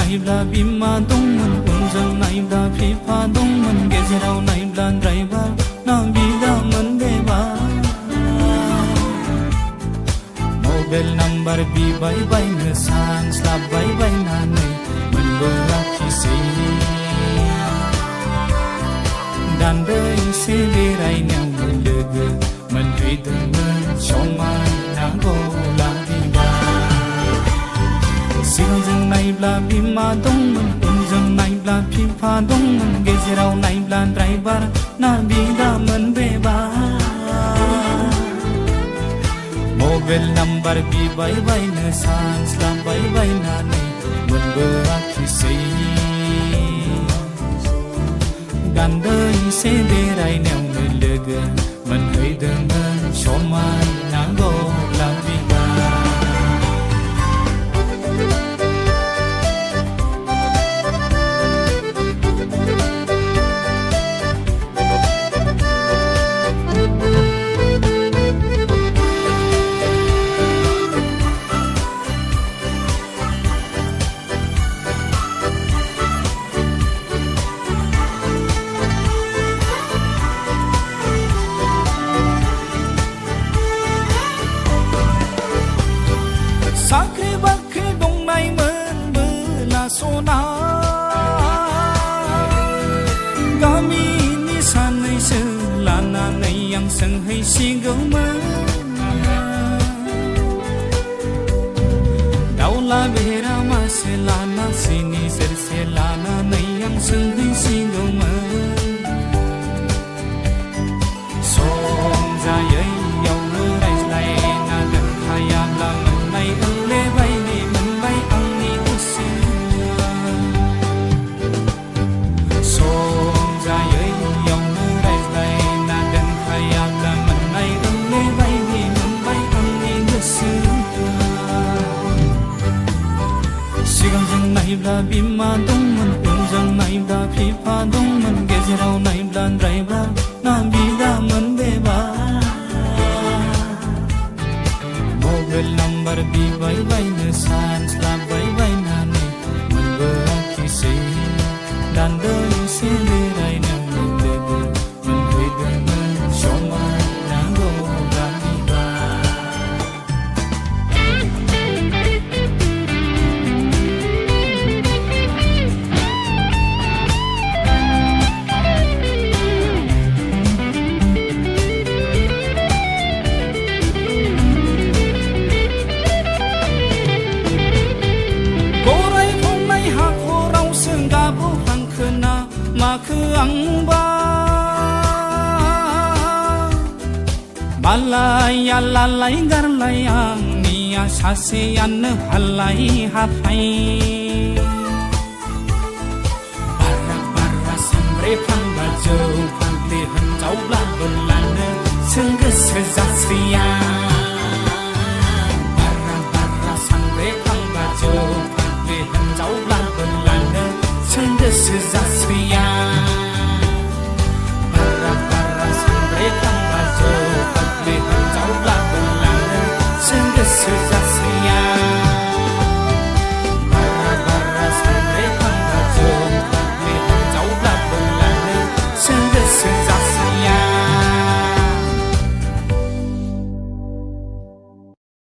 नायब्ला बिमा दंमोन उनजों नायब्ला बिफा दंमोन गेजेराव नायब्ला ड्राइभार ना बिदामोन बेबा मबाइल नाम्बार बिबाय बायनो सानस्लाबबाय बायनानै मोनबोआखिसै दान्दैसे बेरायनायाव लोगो मोनफैदोंमोन समायना गलाब बिबार सिगांजों नायब्ला बिमा दंमोन उनजों नायब्ला बिफा दंमोन गेजेराव नायब्ला ड्राइभार ना बिदामोन बेबा मबाइल नाम्बार बिबाय बायनो सानस्लाबबाय बायनानै मोनबोआखिसै दान्दैसे बेरायनायावनो लोगो मोनहैदोंमोन समायना गलाब बिबार साख्रि बाख्रि दंनायमोनबोला सना गामिनि सानैसो लानानै आं सोंहैसिगौमोन दाउला बेरा मासे लाना सिनि सेरसे लानानै आं सोंहैसिगौमोन सम जायैयावनो रायज्लायना दोनखायाब्ला सिगांजों नायब्ला बिमा दंमोन उनजों नायब्ला बिफा दंमोन गेजेराव नायब्ला ड्राइभार ना बिदामोन बेबा मबाइल नाम्बार बिबाय बायनो सानस्लाबबाय बायनानै मोनबोआखिसै दान्दैसे बेरायनायावनो लोगो मोनहैदोंमोन समायना गलाब बिबार माखो आंबा मालाया लालाय गारलाय आंनिया सासेयानो हालाय हाफाय बारा बारा सामब्रे फांबा जौ फांथे हिनजावब्लाबो लानो सों गोसो जासैया बारा बारा सामब्रे फांबा जौ फांथे हिनजावब्लाबो लानो सों गोसो जासैया